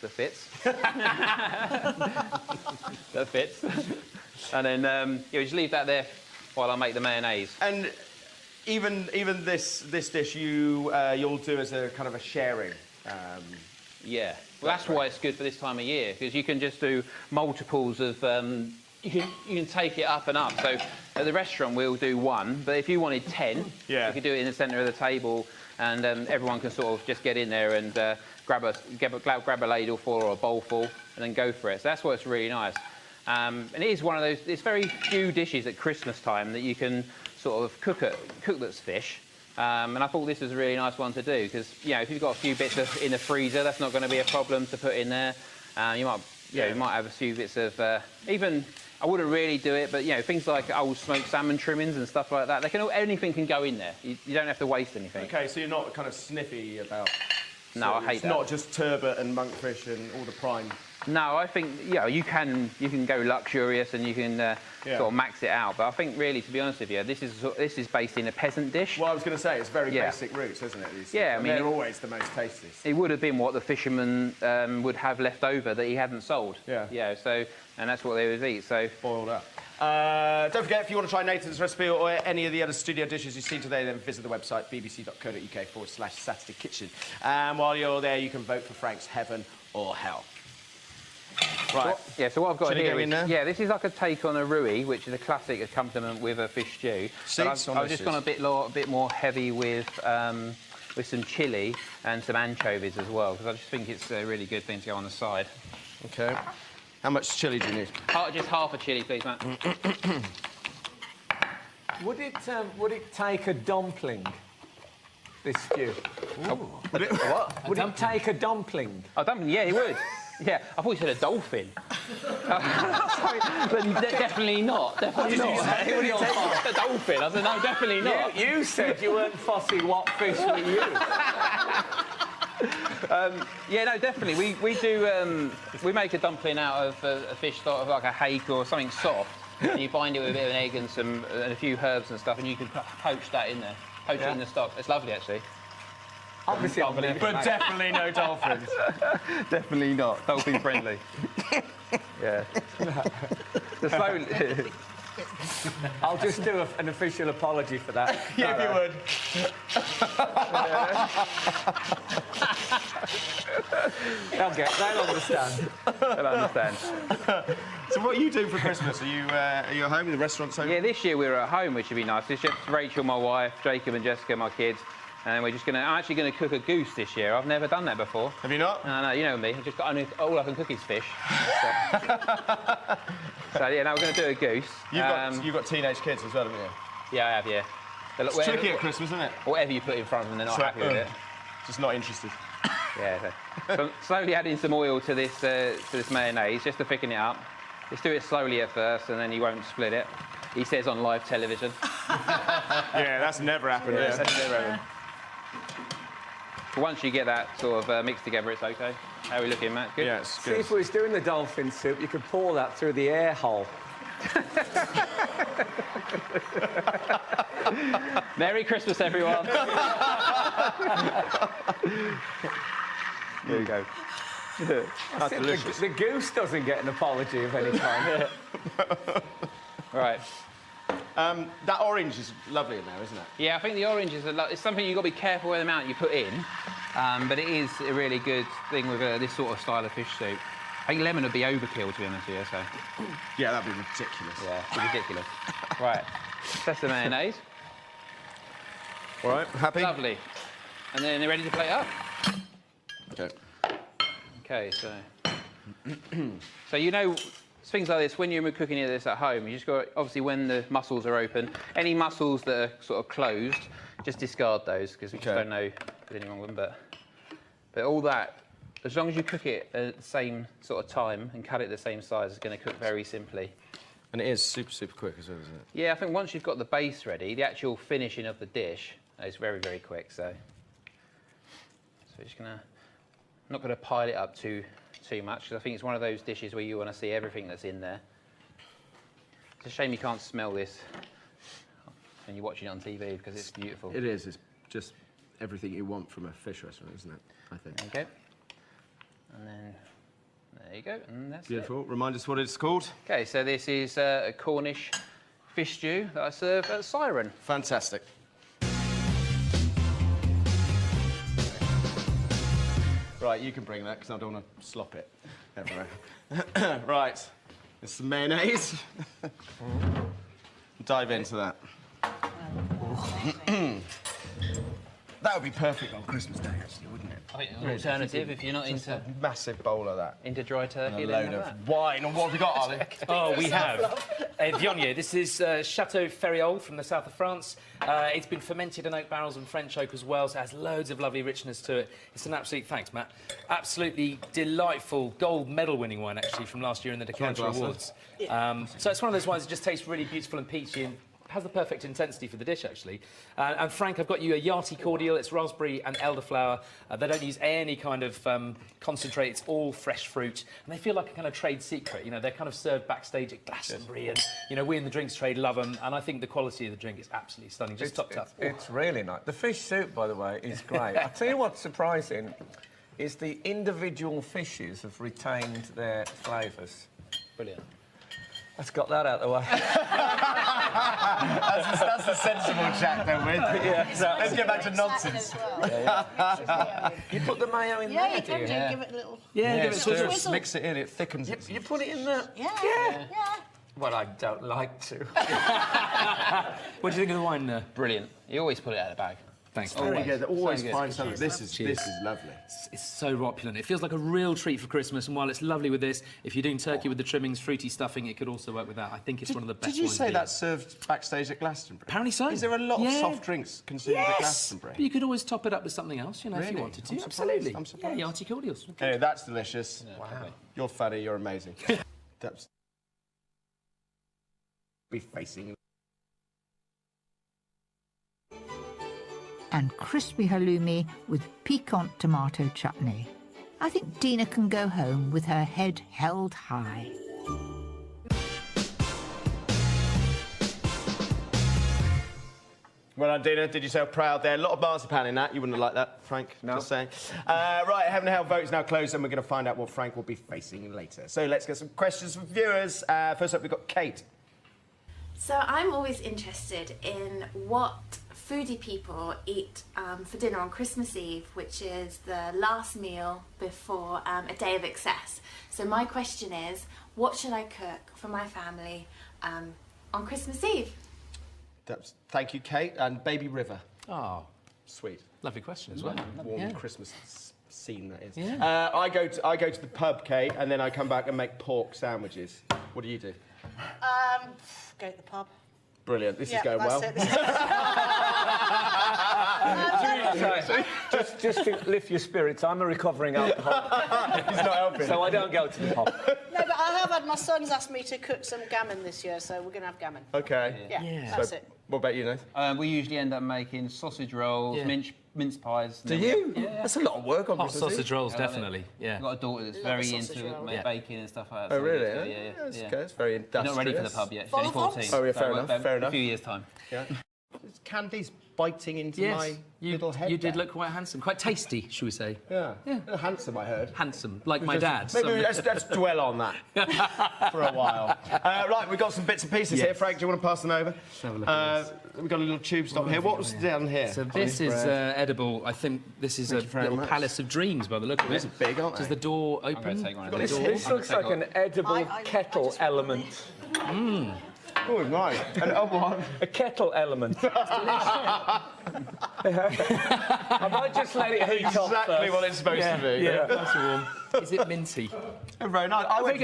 That fits. That fits. And then just leave that there while I make the mayonnaise. And even this dish you'll do as a kind of a sharing. Yeah. Well, that's why it's good for this time of year, because you can just do multiples of. You can take it up and up. So at the restaurant we'll do 1, but if you wanted 10, you could do it in the centre of the table, and everyone can sort of just get in there and grab a ladle full or a bowl full, and then go for it. So that's what's really nice. And it is one of those. There's very few dishes at Christmas time that you can sort of cook that's fish. And I thought this was a really nice one to do because if you've got a few bits in the freezer, that's not going to be a problem to put in there. You might have a few bits of even. I wouldn't really do it, but things like old smoked salmon trimmings and stuff like that. Anything can go in there. You don't have to waste anything. Okay, so you're not kind of sniffy about. No, I hate that. It's not just turbot and monkfish and all the prime. No, I think you can go luxurious and you can sort of max it out. But I think really, to be honest with you, this is based in a peasant dish. Well, I was going to say it's very basic roots, isn't it? These I mean they're always the most tastiest. It would have been what the fisherman would have left over that he hadn't sold. Yeah. So and that's what they would eat. So boiled up. Don't forget, if you want to try Nathan's recipe or any of the other studio dishes you've seen today, then visit the website bbc.co.uk/Saturday Kitchen. And while you're there, you can vote for Frank's Heaven or Hell. Right. So what I've got Chili here going in is there? this is like a take on a roux, which is a classic accompaniment with a fish stew. Seeds I've just gone a bit more heavy with some chili and some anchovies as well, because I just think it's a really good thing to go on the side. Okay. How much chili do you need? Just half a chili, please, Matt. Would it take a dumpling, this stew? Would it? What? Would it take a dumpling? Oh, dumpling, yeah, it would. Yeah, I thought you said a dolphin. Sorry, but definitely not. Definitely not. A dolphin. I said, no, definitely not. You said you weren't fussy what fish we use. No, definitely. We do. We make a dumpling out of a fish sort of like a hake or something soft, and you bind it with a bit of an egg and a few herbs and stuff, and you can poach that in there. Poach it in the stock. It's lovely, actually. Obviously, but definitely no dolphins. Definitely not. Dolphin friendly. Yeah. Slowly. I'll just do an official apology for that. Yeah, if you would. They'll understand. They'll understand. So what are you doing for Christmas? Are you at home? The restaurant's home? Yeah, this year we were at home, which would be nice. It's just Rachel, my wife, Jacob and Jessica, my kids. And we're I'm actually going to cook a goose this year. I've never done that before. Have you not? No, you know me. All I can cook is fish. So now we're going to do a goose. You've got teenage kids as well, haven't you? Yeah, I have, yeah. It's tricky at Christmas, isn't it? Whatever you put in front of them, they're not happy with it. Just not interested. Yeah. So I'm slowly adding some oil to this mayonnaise, just to thicken it up. Let's do it slowly at first, and then you won't split it. He says on live television. Yeah, that's never happened. Yeah, that's never happened. But once you get that sort of mixed together, it's okay. How are we looking, Matt? Good? Yes, good. See, if we was doing the dolphin soup, you could pour that through the air hole. Merry Christmas, everyone. There you go. That's delicious. The goose doesn't get an apology of any kind. Right. That orange is lovely in there, isn't it? Yeah, I think the orange is it's something you've got to be careful with the amount you put in, but it is a really good thing with this sort of style of fish soup. I think lemon would be overkill, to be honest with you, so... Yeah, that'd be ridiculous. Yeah, it's ridiculous. Right, test the mayonnaise. All right, happy? Lovely. And then they're ready to plate up. Okay. Okay, so... so you know, things like this, when you're cooking this at home, you just got, obviously, when the mussels are open, any mussels that are sort of closed, just discard those, because we just don't know if there's anything wrong with them, but all that, as long as you cook it at the same sort of time and cut it the same size, it's going to cook very simply. And it is super, super quick as well, isn't it? Yeah, I think once you've got the base ready, the actual finishing of the dish is very, very quick, so we're just going to... not going to pile it up too much, because I think it's one of those dishes where you want to see everything that's in there. It's a shame you can't smell this when you're watching it on TV, because it's beautiful. It is. It's just everything you want from a fish restaurant, isn't it? I think. Okay. And then, there you go, and that's Beautiful. it. Remind us what it's called. Okay, so this is a Cornish fish stew that I serve at Siren. Fantastic. Right, you can bring that, because I don't want to slop it everywhere. Right, there's some mayonnaise. Dive into that. That would be perfect on Christmas Day, actually, wouldn't it? I think an alternative, if you're not into Massive bowl of that. dry turkey, And a then load have that. of wine. And what have we got, Ollie? Oh, we have. Viognier. This is Chateau Ferriol from the south of France. It's been fermented in oak barrels and French oak as well, so it has loads of lovely richness to it. It's an absolute, thanks, Matt, absolutely delightful gold medal winning wine, actually, from last year in the Decanter Awards. So it's one of those wines that just tastes really beautiful and peachy and has the perfect intensity for the dish, actually. And Frank, I've got you a Yati cordial. It's raspberry and elderflower. They don't use any kind of concentrate. It's all fresh fruit. And they feel like a kind of trade secret. You know, they're kind of served backstage at Glastonbury. And, you know, we in the drinks trade love them. And I think the quality of the drink is absolutely stunning. Just topped up. It's really nice. The fish soup, by the way, is great. I'll tell you what's surprising is the individual fishes have retained their flavours. Brilliant. Let's got that out of the way. That's a sensible chat, then, with. Yeah, Let's get back to nonsense. You put the mayo in Yeah, there, you can do do. you? Give it a little... Yeah, give it a little swizzle. swizzle. Mix it in, it thickens it. You put it in there? Yeah. Well, I don't like to. What do you think of the wine? Brilliant. You always put it out of the bag. Thanks. Very good. Always So good. find something. This is lovely. It's so opulent. It feels like a real treat for Christmas, and while it's lovely with this, if you're doing turkey with the trimmings, fruity stuffing, it could also work with that. I think it's one of the best Did you wines say here. that's served backstage at Glastonbury? Apparently so. Is there a lot of Yeah. soft drinks consumed at Glastonbury? But you could always top it up with something else, you know, if Really? you wanted to. I'm surprised. Absolutely. I'm surprised. Yeah, Yati cordials. Anyway, that's delicious. Wow. You're funny, you're amazing. That's... Be facing... And crispy halloumi with piquant tomato chutney. I think Dina can go home with her head held high. Well done, Dina. Did yourself proud there. A lot of marzipan in that. You wouldn't have liked that, Frank. No. Just saying. Right, Heaven and Hell vote is now closed, and we're going to find out what Frank will be facing later. So let's get some questions from viewers. First up, we've got Kate. So I'm always interested in what foodie people eat for dinner on Christmas Eve, which is the last meal before a day of excess. So my question is, what should I cook for my family on Christmas Eve? Thank you, Kate. And Baby River. Oh, Sweet. lovely question as well. Warm Christmas scene, that is. Yeah. I go to the pub, Kate, and then I come back and make pork sandwiches. What do you do? Go to the pub. Brilliant. This is going well. Just to lift your spirits, I'm a recovering alcoholic. He's not helping. So I don't go to the pub. No, but I have had... My son's asked me to cook some gammon this year, so we're going to have gammon. Okay. Yeah, that's it. What about you, Nathan? We usually end up making sausage rolls, Yeah. mince pies. Do you? Yeah. That's a lot of work on Hot Christmas Eve. sausage rolls, I love it. definitely. Yeah. I've got a daughter that's Love a very sausage into roll. Yeah. baking and stuff like that. Oh, so really? Yeah, That's yeah. okay. That's very She's industrious. not ready for the pub yet. She's only Vol-au-vents? 14. Oh, yeah, fair So, enough, fair enough. A few years' time. Yeah. candies biting into my little head. You did there. look quite handsome. Quite tasty, should we say. Yeah. Handsome, I heard. Handsome, like my dad. Maybe let's dwell on that for a while. Right, we've got some bits and pieces here. Frank, do you want to pass them over? Let's have a look at this. We've got a little tube stop here. What was down here? So this is edible. I think this is a little palace of dreams by the look of it. These are big, aren't they? Does the door open? This looks like an edible kettle element. Oh, nice. A kettle element. I might just let it heat up Exactly first. what it's supposed to be. Yeah, that's warm. Is it minty? Very nice. I went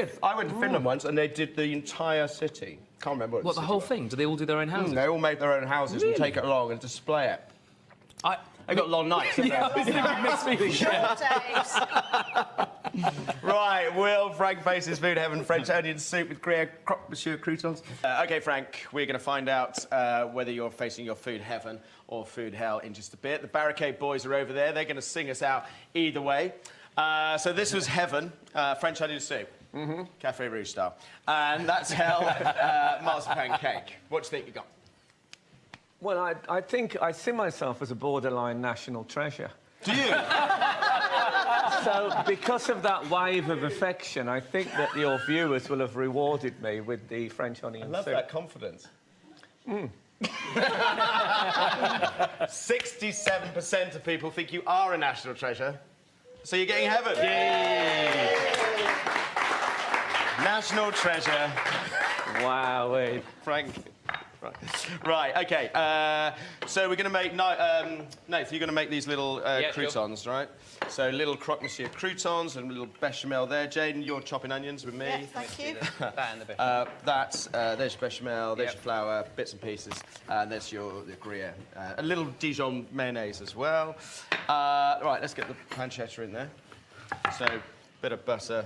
to Finland once and they did the entire city. Can't remember What, the whole thing? Do they all do their own houses? They all make their own houses and take it along and display it. They've got long nights, haven't they? Right, Will, Frank faces food heaven, French onion soup with Gruyere, croque monsieur croutons. OK, Frank, we're going to find out whether you're facing your food heaven or food hell in just a bit. The Barricade Boys are over there. They're going to sing us out either way. So this was heaven, French onion soup, Café Rouge style. And that's hell, marzipan cake. What do you think you got? Well, I think I see myself as a borderline national treasure. Do you? So, because of that wave of affection, I think that your viewers will have rewarded me with the French onion soup. I love that confidence. 67% of people think you are a national treasure, so you're getting heaven. Yay! National treasure. Wow, wait. Frank. Right, OK. So we're going to make... Nathan, you're going to make these little croutons, right? So little croque monsieur croutons and a little bechamel there. Jaden, you're chopping onions with me. Yeah, thank you. That and the bechamel. There's your bechamel, there's your flour, bits and pieces, and there's your Gruyere. A little Dijon mayonnaise as well. Right, let's get the pancetta in there. So, bit of butter.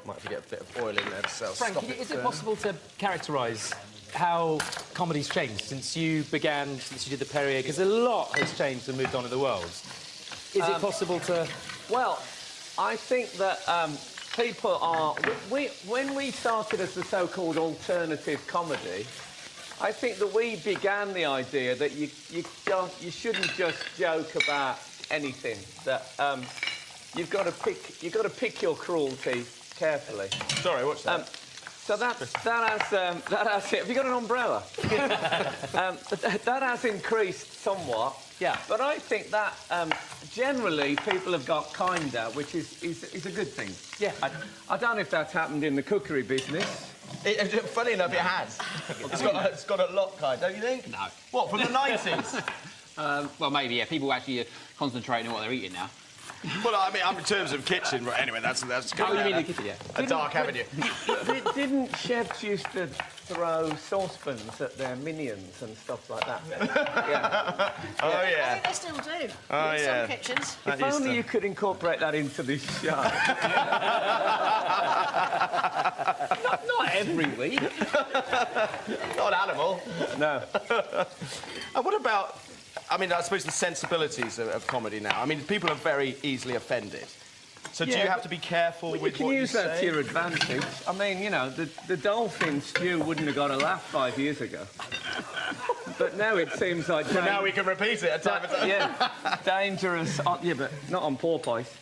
Might have to get a bit of oil in there to sell. Frank, is it possible to characterise how comedy's changed since you did the Perrier? Because a lot has changed and moved on in the world. Is it possible to... Well, I think that people are... when we started as the so-called alternative comedy, I think that we began the idea that you shouldn't just joke about anything. That you've got to pick your cruelty carefully. Sorry, what's that? So that has have you got an umbrella? That has increased somewhat. Yeah. But I think that generally people have got kinder, which is a good thing. Yeah. I don't know if that's happened in the cookery business. Funny enough, it has. It's got a lot kind, don't you think? No. What, from the 90s? Well, maybe, yeah. People actually are concentrating on what they're eating now. Well, I mean, in terms of kitchen, right, anyway, that's Oh, you mean the kitchen, yeah. a dark avenue. Didn't chefs used to throw saucepans at their minions and stuff like that? Yeah. Oh, I yeah. think they still do. Oh, in yeah. some kitchens. If only you could incorporate that into this show. not every week. Not an animal. No. What about... I mean, I suppose the sensibilities of comedy now. I mean, people are very easily offended. So do you have to be careful with what you say? You can use that to your advantage. I mean, you know, the dolphin stew wouldn't have got a laugh 5 years ago. But now it seems like... But now we can repeat it at time and time. Yeah, dangerous... yeah, but not on porpoise.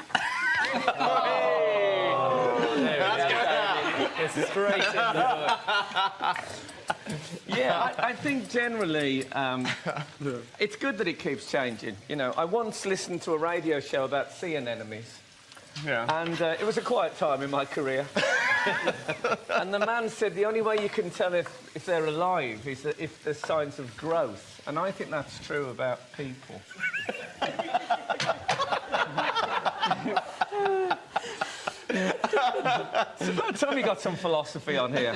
It's straight in the book. Yeah, I think generally it's good that it keeps changing. You know, I once listened to a radio show about sea anemones. Yeah. And it was a quiet time in my career. And the man said the only way you can tell if they're alive is that if there's signs of growth. And I think that's true about people. It's about time you got some philosophy on here.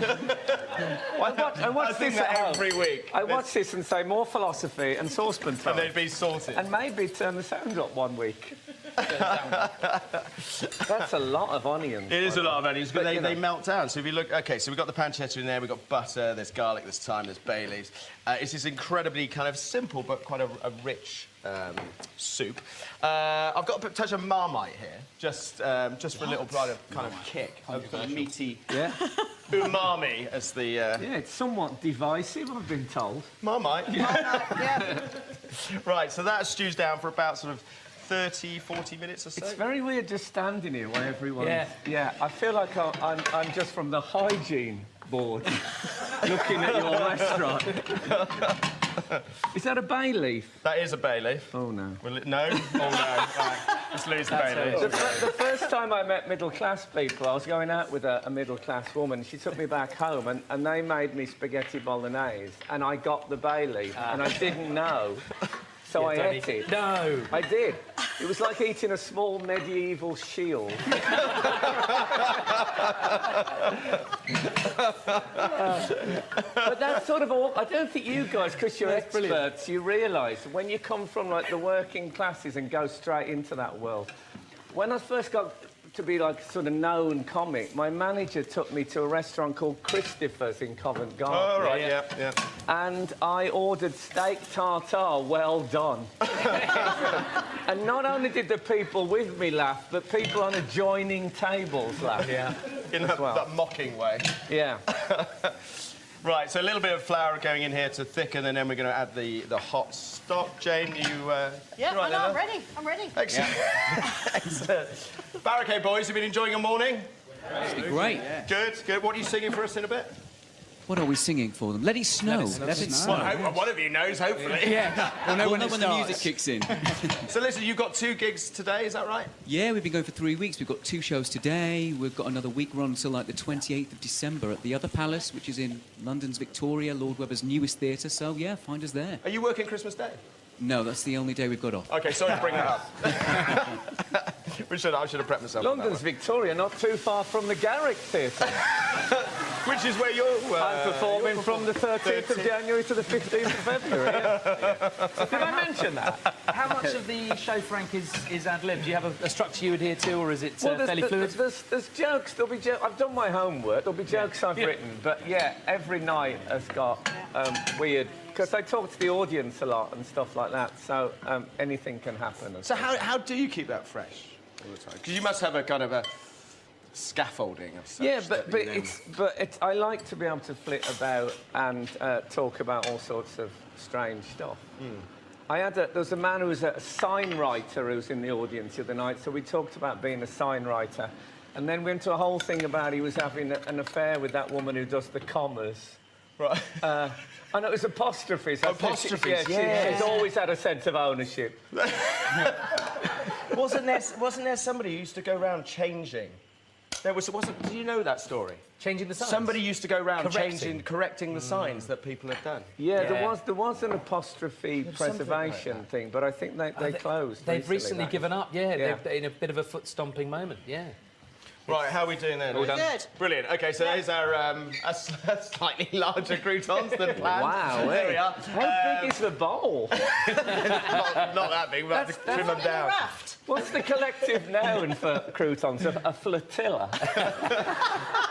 I watch this every week. I watch this and say more philosophy and saucepan time. And they'd be sorted. And maybe turn the sound up 1 week. That's a lot of onions. It is a lot of onions, but you know. they melt down. So if you look... OK, so we've got the pancetta in there, we've got butter, there's garlic, there's thyme, there's bay leaves. It's this incredibly kind of simple but quite a rich soup. I've got a touch of Marmite here, just for a little kind of kick. A kind of meaty... Yeah? umami as the... Yeah, it's somewhat divisive, I've been told. Marmite. Yeah. Right, so that stews down for about sort of 30, 40 minutes or so. It's very weird just standing here while everyone... Yeah. Yeah, I feel like I'm just from the hygiene board looking at your restaurant. Is that a bay leaf? That is a bay leaf. Oh, no. No? Oh, no. Right, let's lose the bay leaf. The first time I met middle-class people, I was going out with a middle-class woman. She took me back home, and they made me spaghetti bolognese, and I got the bay leaf, and I didn't know, so I ate it. No. I did. It was like eating a small medieval shield. But that's sort of all... I don't think you guys, because you're experts, you realise when you come from, like, the working classes and go straight into that world. When I first got to be, like, sort of known comic, my manager took me to a restaurant called Christopher's in Covent Garden. Oh, right, yeah. And I ordered steak tartare, well done. And not only did the people with me laugh, but people on adjoining tables laughed. Yeah. In that mocking way. Yeah. Right, so a little bit of flour going in here to thicken, and then we're going to add the hot stock. Jane, you... Yeah, you right I know, there? I'm ready. Excellent. Excellent. Barricade boys, you've been enjoying your morning? Great. Good, good. What are you singing for us in a bit? What are we singing for them? Let it snow. Let it snow. Well, one of you knows, hopefully. Yeah. We'll know when the starts. music kicks in. So listen, you've got 2 gigs today, is that right? Yeah, we've been going for 3 weeks. We've got 2 shows today. We've got another week run until like the 28th of December at the Other Palace, which is in London's Victoria, Lord Webber's newest theatre. So, yeah, find us there. Are you working Christmas Day? No, that's the only day we've got off. OK, sorry to bring that up. I should have prepped myself. London's Victoria, not too far from the Garrick Theatre. Which is where you're... I'm performing from the 13th of January to the 15th of February. Yeah. Did I mention that? How much of the show, Frank, is ad-lib? Do you have a structure you adhere to, or is it fairly fluid? There's jokes. There'll be I've done my homework. There'll be jokes I've written. But, yeah, every night has got weird... Because I talk to the audience a lot and stuff like that, so anything can happen. So how do you keep that fresh all the time? Because you must have a kind of a scaffolding of such. Yeah, but I like to be able to flit about and talk about all sorts of strange stuff. There was a man who was a sign writer who was in the audience the other night, so we talked about being a sign writer, and then we went into a whole thing about he was having an affair with that woman who does the commas. Right. I know it was apostrophes. Apostrophes, She's always had a sense of ownership. Wasn't there somebody who used to go around changing? Did you know that story? Changing the signs? Somebody used to go around Correcting. correcting the signs that people had done. Yeah, there was an apostrophe preservation like thing, but I think they closed. They've recently given up, Yeah. They're in a bit of a foot-stomping moment, yeah. Right, how are we doing there? All done. Good. Brilliant. OK, so there's our slightly larger croutons than planned. Wow, there we are. How big is the bowl? not that big, we'll have to trim them down. Raft. What's the collective noun for croutons? A flotilla.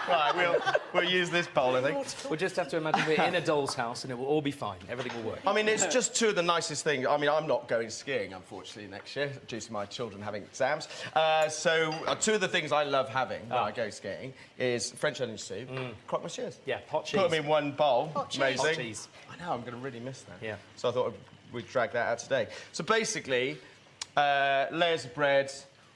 Right, we'll use this bowl, I think. We'll just have to imagine we're in a doll's house and it will all be fine. Everything will work. I mean, it's just 2 of the nicest things. I mean, I'm not going skiing, unfortunately, next year, due to my children having exams. So 2 of the things I love having when I go skiing is French onion soup, croque monsieurs. Yeah, hot cheese. Put them in one bowl. Hot cheese. Amazing. Hot cheese. I know, I'm going to really miss that. Yeah. So I thought we'd drag that out today. So basically, layers of bread,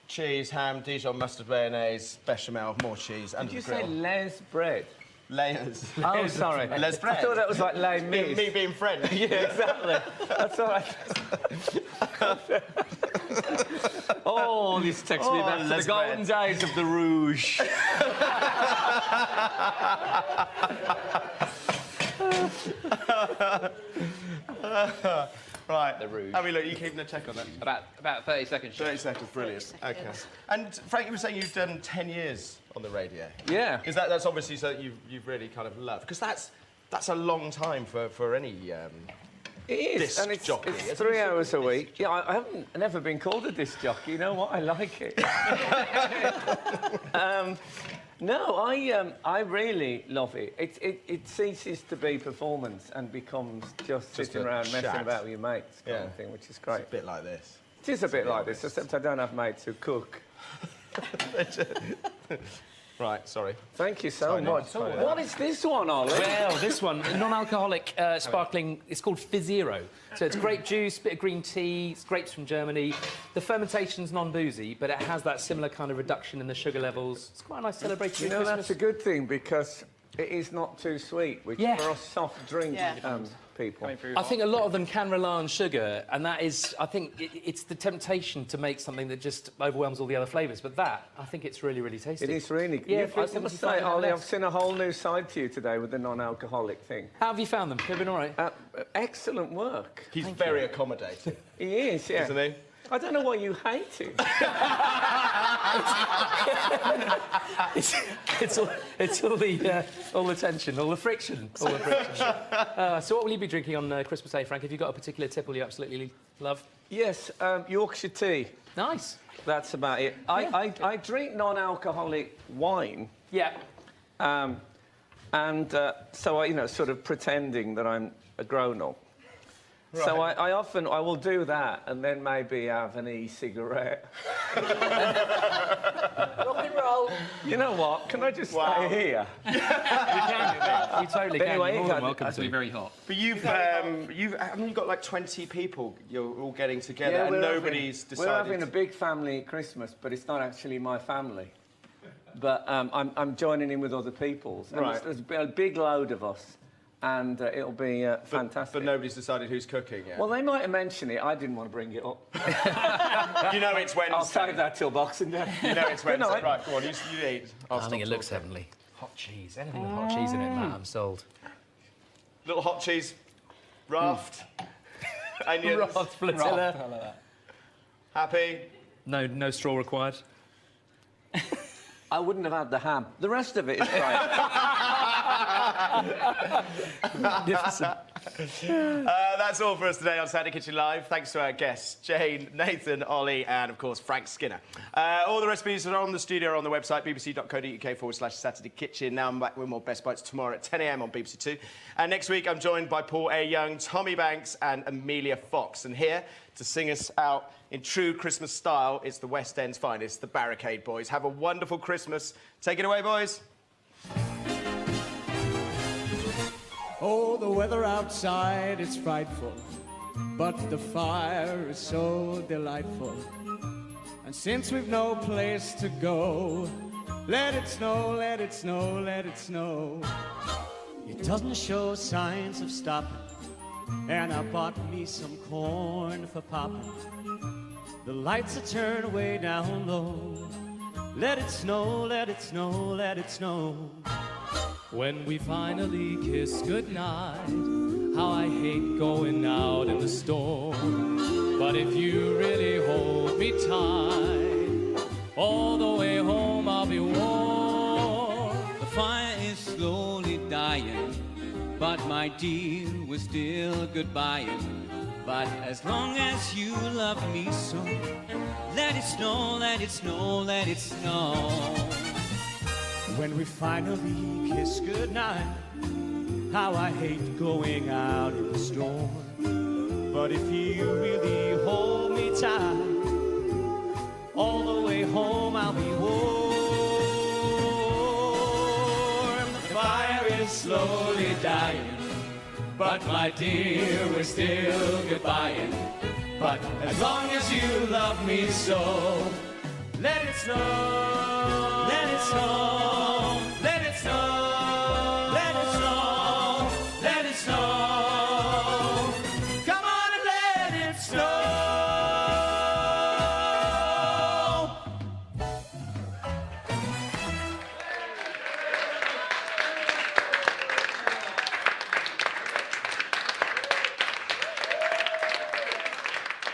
cheese, ham, Dijon mustard mayonnaise, bechamel, more cheese, under Did you the grill. say les bread? Layers. Oh, sorry. Les I bread. thought that was like les mis. Me being French. Yeah, exactly. That's all right. Oh, this takes me back to the les golden days of the Rouge. Right. The Rouge. Have a look. You keeping a check on that? About 30 seconds. 30 seconds, brilliant. OK. And Frank, you were saying you've done 10 years on the radio. Yeah. Is that's obviously something you've really kind of loved? Because that's a long time for any It is, disc and it's jockey. 3 hours a week. Yeah, I haven't never been called a disc jockey. You know what? I like it. No, I really love it. It ceases to be performance and becomes just sitting a around messing chat. about with your mates kind of thing, which is great. It's a bit like this. It is a bit like this, except I don't have mates who cook. Right, sorry. Thank you so much. What is this one, Ollie? Well, this one, non-alcoholic sparkling, it's called Fizzero. So it's grape juice, bit of green tea, it's grapes from Germany. The fermentation's non-boozy, but it has that similar kind of reduction in the sugar levels. It's quite a nice celebration You know, of Christmas. that's a good thing because it is not too sweet, which for us soft drink people. I think a lot of them can rely on sugar, and that is, I think, it's the temptation to make something that just overwhelms all the other flavours. But that, I think it's really, really tasty. It is really good. Yeah, I must say, Ollie, I've seen a whole new side to you today with the non-alcoholic thing. How have you found them? They've been all right? Excellent work. He's very accommodating. He is, yeah. Isn't he? I don't know why you hate him. it's all the tension, all the friction, So what will you be drinking on Christmas Day, Frank? Have you got a particular tipple you absolutely love? Yes, Yorkshire tea. Nice. That's about it. I drink non-alcoholic wine. Yeah. So I, sort of pretending that I'm a grown-up. Right. So I will do that and then maybe have an e-cigarette. Rock and roll. You know what? Can I just stay here? You can. You totally can. Anyway, You're more than welcome It's to. be very hot. But haven't you got like 20 people you're all getting together and nobody's decided... We're having a big family at Christmas, but it's not actually my family. But I'm joining in with other people's. And Right. There's a big load of us. And it'll be fantastic. But nobody's decided who's cooking yet. Well, they might have mentioned it. I didn't want to bring it up. You know it's Wednesday. I'll save that till Boxing Day. You know it's Wednesday. Right, go on, you eat. I think it looks heavenly. Hot cheese. Anything with hot cheese in it, Matt, I'm sold. Little hot cheese, raft, onions. Raft flotilla. Happy? No straw required. I wouldn't have had the ham. The rest of it is great. Magnificent. That's all for us today on Saturday Kitchen Live. Thanks to our guests, Jane, Nathan, Ollie, and, of course, Frank Skinner. All the recipes are on the studio, on the website, bbc.co.uk/Saturday Kitchen. Now I'm back with more Best Bites tomorrow at 10 a.m. on BBC Two. And next week, I'm joined by Paul A. Young, Tommy Banks, and Amelia Fox. And here to sing us out in true Christmas style, it's the West End's finest, the Barricade Boys. Have a wonderful Christmas. Take it away, boys. Oh, the weather outside is frightful, but the fire is so delightful. And since we've no place to go, let it snow, let it snow, let it snow. It doesn't show signs of stopping, and I bought me some corn for popping. The lights are turned way down low. Let it snow, let it snow, let it snow. When we finally kiss goodnight, how I hate going out in the storm. But if you really hold me tight, all the way home I'll be warm. The fire is slowly dying, but my dear, we're still goodbying. But as long as you love me so, let it snow, let it snow, let it snow. When we finally kiss goodnight, how I hate going out in the storm. But if you really hold me tight, all the way home I'll be warm. The fire is slowly dying, but my dear, we're still goodbying. But as long as you love me so, let it snow, let it snow.